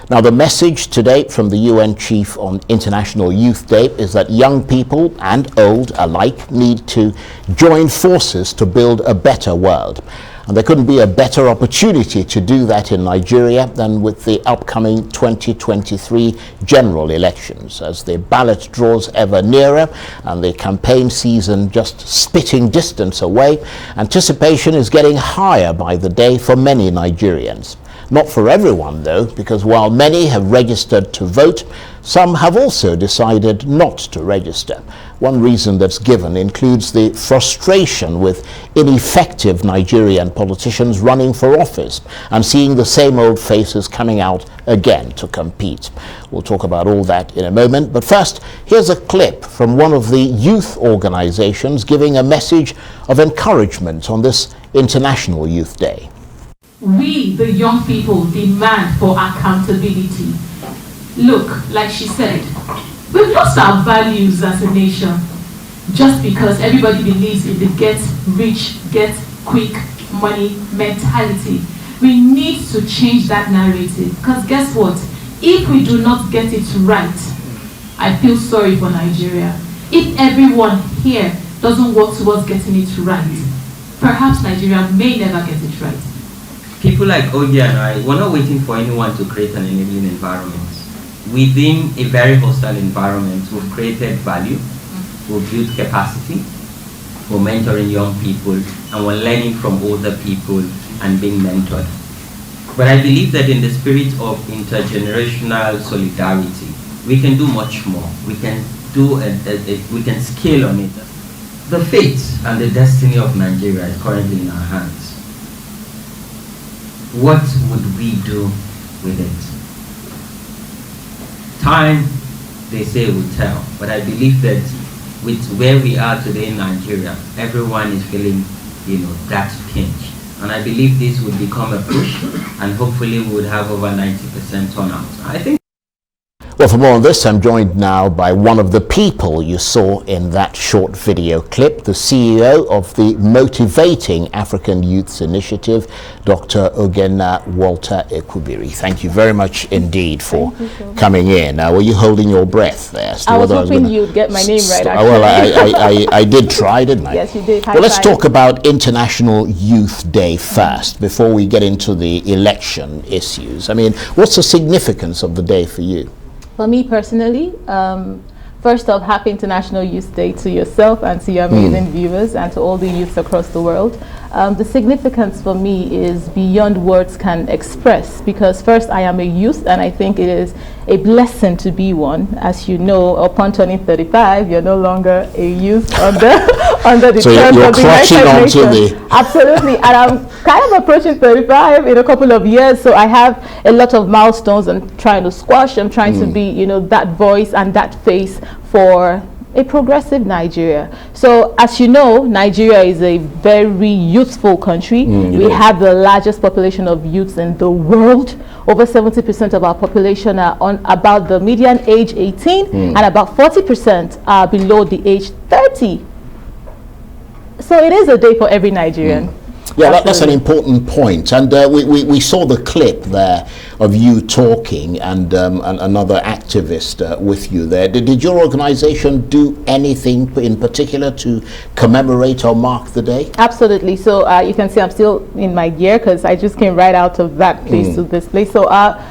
Now, the message today from the UN Chief on International Youth Day is that young people and old alike need to join forces to build a better world. And there couldn't be a better opportunity to do that in Nigeria than with the upcoming 2023 general elections, as the ballot draws ever nearer and the campaign season just spitting distance away. Anticipation is getting higher by the day for many Nigerians. Not for everyone, though, because while many have registered to vote, some have also decided not to register. One reason that's given includes the frustration with ineffective Nigerian politicians running for office and seeing the same old faces coming out again to compete. We'll talk about all that in a moment, but first, here's a clip from one of the youth organizations giving a message of encouragement on this International Youth Day. We, the young people, demand for accountability. Look, like she said, we've lost our values as a nation just because everybody believes in the get rich, get quick money mentality. We need to change that narrative, because guess what? If we do not get it right, I feel sorry for Nigeria. If everyone here doesn't work towards getting it right, perhaps Nigeria may never get it right. People like Ogenna and I, we're not waiting for anyone to create an enabling environment. Within a very hostile environment, we've created value, we've built capacity, we're mentoring young people, and we're learning from older people and being mentored. But I believe that in the spirit of intergenerational solidarity, we can do much more. We can do we can scale on it. The fate and the destiny of Nigeria is currently in our hands. What would we do with it? Time, they say, will tell. But I believe that with where we are today in Nigeria, everyone is feeling, that pinch. And I believe this would become a push, and hopefully we would have over 90% turnout. I think. Well, for more on this, I'm joined now by one of the people you saw in that short video clip, the CEO of the Motivating African Youths Initiative, Dr. Ogenna Ekwubiri. Thank you very much indeed for coming in. Were you holding your breath there? I was hoping you'd get my name right, actually. Well, I did try, didn't I? Yes, you did. Well, let's talk about International Youth Day first, before we get into the election issues. I mean, what's the significance of the day for you? For me personally, first off, happy International Youth Day to yourself and to your amazing viewers and to all the youths across the world. The significance for me is beyond words can express, because first, I am a youth, and I think it is a blessing to be one. As you know, upon turning 35, you're no longer a youth under the terms of the United Nations. Absolutely, and I'm kind of approaching 35 in a couple of years, so I have a lot of milestones I'm trying to squash. I'm trying to be, that voice and that face for a progressive Nigeria. So, as you know, Nigeria is a very youthful country. We have the largest population of youths in the world. Over 70% of our population are on about the median age 18, and about 40% are below the age 30. So it is a day for every Nigerian. Yeah, that's an important point. And we saw the clip there of you talking and another activist with you there. Did your organization do anything in particular to commemorate or mark the day? Absolutely. So you can see I'm still in my gear because I just came right out of that place to this place. So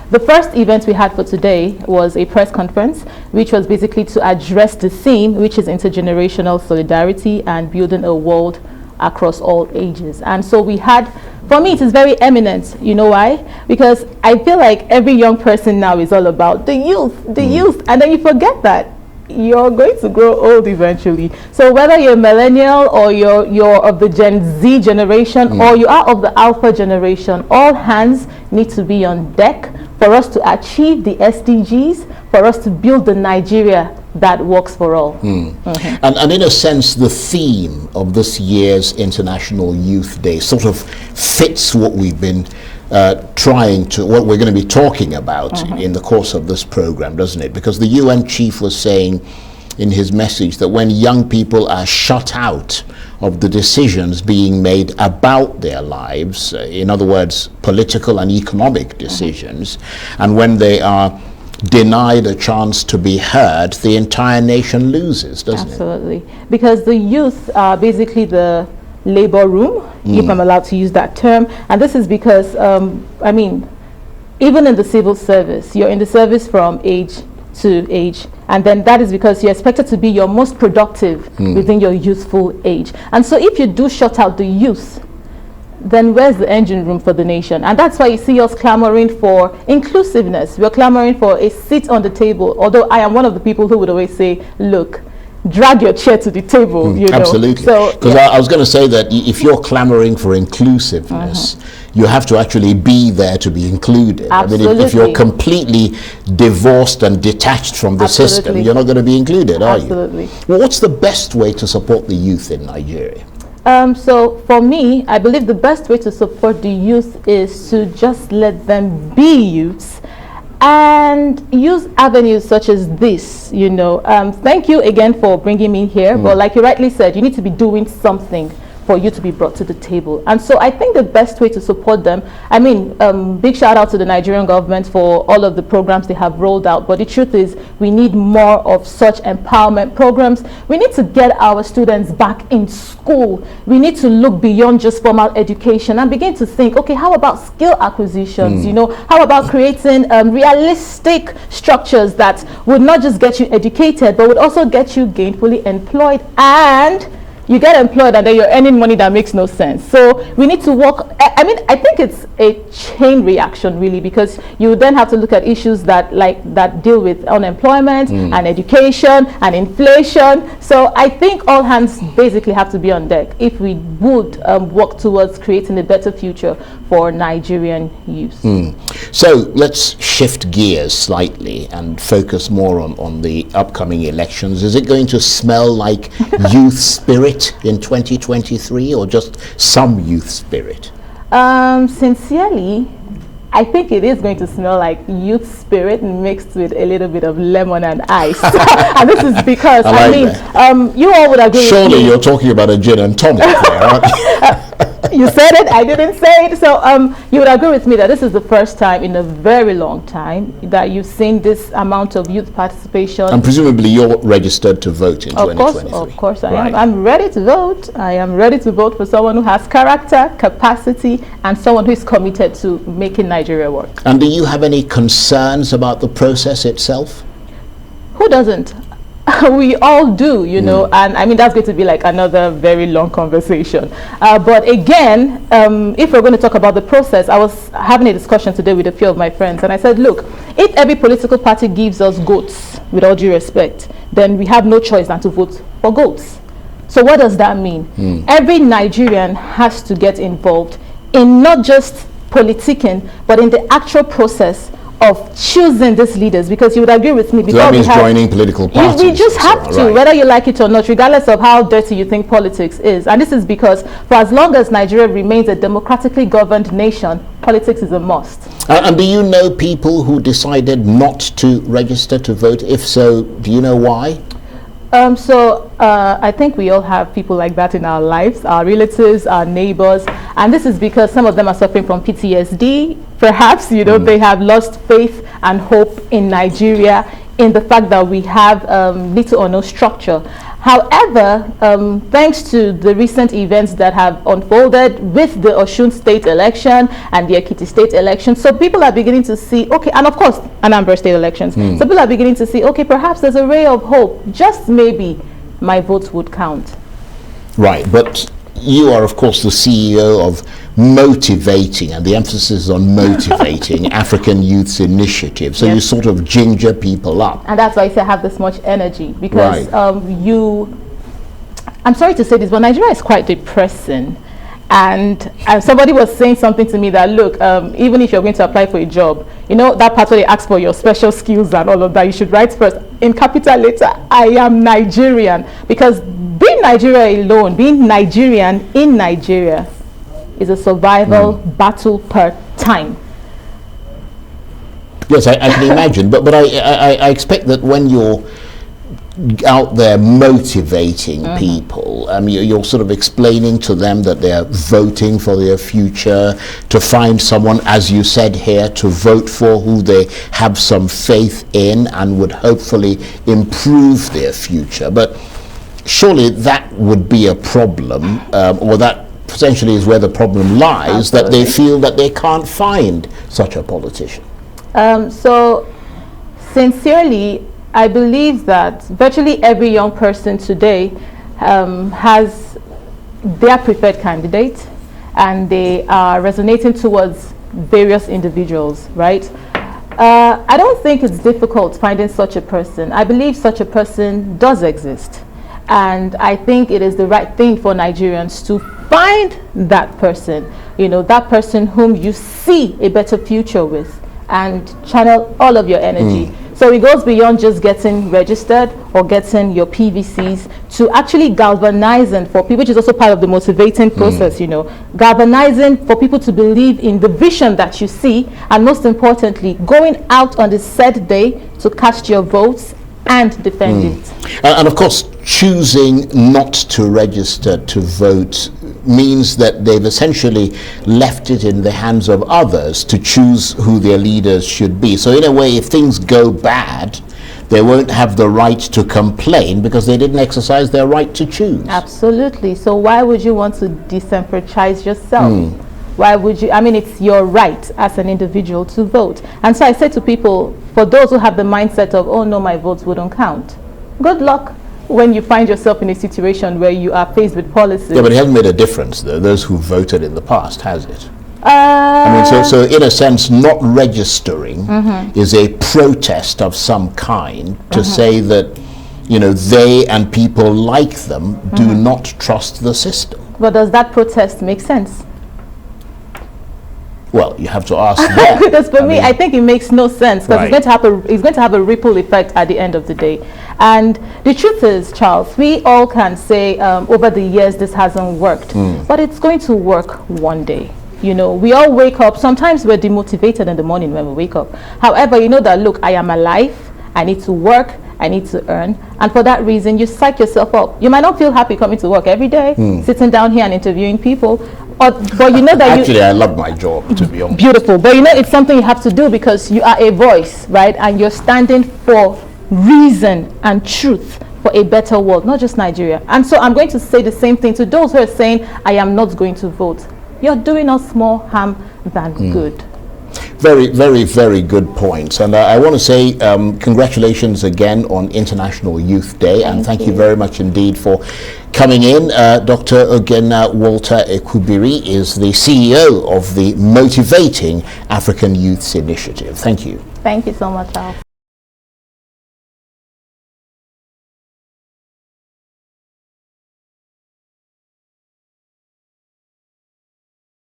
the first event we had for today was a press conference, which was basically to address the theme, which is intergenerational solidarity and building a world across all ages. And so we had, for me, it is very eminent. You know why? Because I feel like every young person now is all about the youth, and then you forget that you're going to grow old eventually. So whether you're a millennial or you're of the Gen Z generation or you are of the Alpha generation, all hands need to be on deck for us to achieve the SDGs, for us to build the Nigeria that works for all. And in a sense, the theme of this year's International Youth Day sort of fits what we've been what we're going to be talking about in the course of this program, doesn't it? Because the UN chief was saying in his message that when young people are shut out of the decisions being made about their lives, in other words, political and economic decisions, and when they are denied a chance to be heard, the entire nation loses, doesn't it? Absolutely. Because the youth are basically the labor room, if I'm allowed to use that term. And this is because, I mean, even in the civil service, you're in the service from age to age. And then that is because you're expected to be your most productive within your youthful age. And so if you do shut out the youth, then where's the engine room for the nation? And that's why you see us clamoring for inclusiveness. We're clamoring for a seat on the table. Although I am one of the people who would always say, look, drag your chair to the table, you know. Absolutely. So, because I was going to say that if you're clamoring for inclusiveness, you have to actually be there to be included. Absolutely. I mean, if you're completely divorced and detached from the system, you're not going to be included, are you? Absolutely. Well, what's the best way to support the youth in Nigeria? So for me, I believe the best way to support the youth is to just let them be youths and use avenues such as this, you know. Thank you again for bringing me here, but like you rightly said, you need to be doing something for you to be brought to the table. And so I think the best way to support them, I mean, big shout out to the Nigerian government for all of the programs they have rolled out, but the truth is we need more of such empowerment programs. We need to get our students back in school. We need to look beyond just formal education and begin to think, okay, how about skill acquisitions? You know, how about creating realistic structures that would not just get you educated, but would also get you gainfully employed, and you get employed and then you're earning money that makes no sense. So we need to work. I mean, I think it's a chain reaction really, because you then have to look at issues that deal with unemployment and education and inflation. So I think all hands basically have to be on deck if we would work towards creating a better future for Nigerian youth. So let's shift gears slightly and focus more on the upcoming elections. Is it going to smell like youth spirit in 2023, or just some youth spirit? Sincerely, I think it is going to smell like youth spirit mixed with a little bit of lemon and ice. And this is because, I mean, you all would agree. Surely you're talking about a gin and tonic there, aren't you? You said it, I didn't say it. So you would agree with me that this is the first time in a very long time that you've seen this amount of youth participation. And presumably you're registered to vote in 2023. Of course I am. I'm ready to vote. I am ready to vote for someone who has character, capacity, and someone who is committed to making Nigeria work. And do you have any concerns about the process itself? Who doesn't? We all do, you know, and I mean that's going to be like another very long conversation. But again, if we're going to talk about the process, I was having a discussion today with a few of my friends, and I said, look, if every political party gives us goats, with all due respect, then we have no choice than to vote for goats. So what does that mean? Every Nigerian has to get involved in not just politicking, but in the actual process of choosing these leaders, because you would agree with me. So that means joining political parties. We just have to, whether you like it or not, regardless of how dirty you think politics is. And this is because for as long as Nigeria remains a democratically governed nation, politics is a must. And do you know people who decided not to register to vote? If so, do you know why? I think we all have people like that in our lives, our relatives, our neighbors, and this is because some of them are suffering from PTSD. Perhaps, you know, they have lost faith and hope in Nigeria, in the fact that we have little or no structure. However, thanks to the recent events that have unfolded with the Osun state election and the Ekiti state election, so people are beginning to see, okay, and of course, Anambra state elections, so people are beginning to see, okay, perhaps there's a ray of hope, just maybe my votes would count. Right, but you are, of course, the CEO of motivating, and the emphasis is on motivating African Youth's Initiative. So you sort of ginger people up. And that's why I say I have this much energy, because I'm sorry to say this, but Nigeria is quite depressing. And somebody was saying something to me that, look, even if you're going to apply for a job, you know, that part where they ask for your special skills and all of that, you should write first, in capital letter, I am Nigerian. Because being Nigeria alone, being Nigerian in Nigeria, is a survival battle per time. Yes, I can imagine. But I expect that when you're out there motivating people. You're sort of explaining to them that they're voting for their future, to find someone, as you said here, to vote for who they have some faith in and would hopefully improve their future. But surely that would be a problem, or that potentially is where the problem lies, that they feel that they can't find such a politician. So sincerely, I believe that virtually every young person today has their preferred candidate, and they are resonating towards various individuals, right? I don't think it's difficult finding such a person. I believe such a person does exist. And I think it is the right thing for Nigerians to find that person, that person whom you see a better future with, and channel all of your energy. So it goes beyond just getting registered or getting your PVCs to actually galvanizing for people, which is also part of the motivating process, galvanizing for people to believe in the vision that you see, and most importantly, going out on the said day to cast your votes and defend it. And of course, choosing not to register to vote means that they've essentially left it in the hands of others to choose who their leaders should be. So in a way, if things go bad, they won't have the right to complain because they didn't exercise their right to choose. Absolutely. So why would you want to disenfranchise yourself? Why would you? I mean, it's your right as an individual to vote. And so I say to people, for those who have the mindset of, oh no, my votes wouldn't count, good luck when you find yourself in a situation where you are faced with policies. Yeah, but it hasn't made a difference, though, those who voted in the past, has it? I mean, so in a sense, not registering is a protest of some kind to say that, they and people like them do not trust the system. But does that protest make sense? Well, you have to ask them. Because for me, I think it makes no sense, because Right. it's going to have a ripple effect at the end of the day. And the truth is, Charles, we all can say over the years this hasn't worked, but it's going to work one day. We all wake up. Sometimes we're demotivated in the morning when we wake up. However, that, look, I am alive. I need to work. I need to earn. And for that reason, you psych yourself up. You might not feel happy coming to work every day, sitting down here and interviewing people. But you know that Actually, I love my job, to be honest. Beautiful. But it's something you have to do because you are a voice, right? And you're standing for reason and truth for a better world, not just Nigeria. And so I'm going to say the same thing to those who are saying, I am not going to vote. You're doing us more harm than good. Very, very, very good points. And I want to say congratulations again on International Youth Day. Thank you very much indeed for coming in. Dr. Ogenna Ekwubiri is the CEO of the Motivating African Youths Initiative. Thank you. Thank you so much, Al.